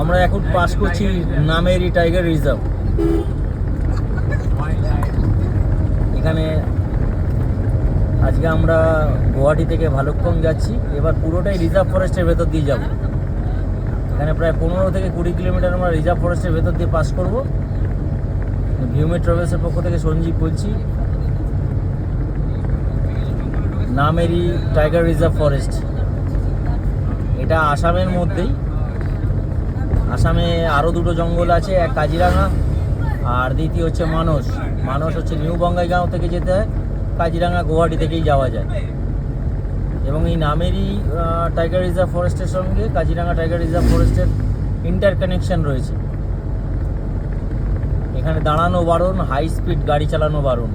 আমরা এখন পাস করছি নামেরি টাইগার রিজার্ভ। এখানে আজকে আমরা গুয়াহাটি থেকে ভালুকপং যাচ্ছি। এবার পুরোটাই রিজার্ভ ফরেস্টের ভেতর দিয়ে যাব। এখানে প্রায় 15 থেকে 20 কিলোমিটার আমরা রিজার্ভ ফরেস্টের ভেতর দিয়ে পাস করব। ভিউমে ট্রাভেলসের পক্ষ থেকে সঞ্জীব বলছি। নামেরি টাইগার রিজার্ভ ফরেস্ট এটা আসামের মধ্যেই। আসামে আরও দুটো জঙ্গল আছে, এক কাজিরাঙা আর দ্বিতীয় হচ্ছে মানস। মানস হচ্ছে নিউ বঙ্গাইগাঁও থেকে যেতে হয়, কাজিরাঙা গুয়াহাটি থেকেই যাওয়া যায়। এবং এই নামেরি টাইগার রিজার্ভ ফরেস্টের সঙ্গে কাজিরাঙা টাইগার রিজার্ভ ফরেস্টের ইন্টারকানেকশন রয়েছে। এখানে দাঁড়ানো বারণ, হাই স্পিড গাড়ি চালানো বারণ।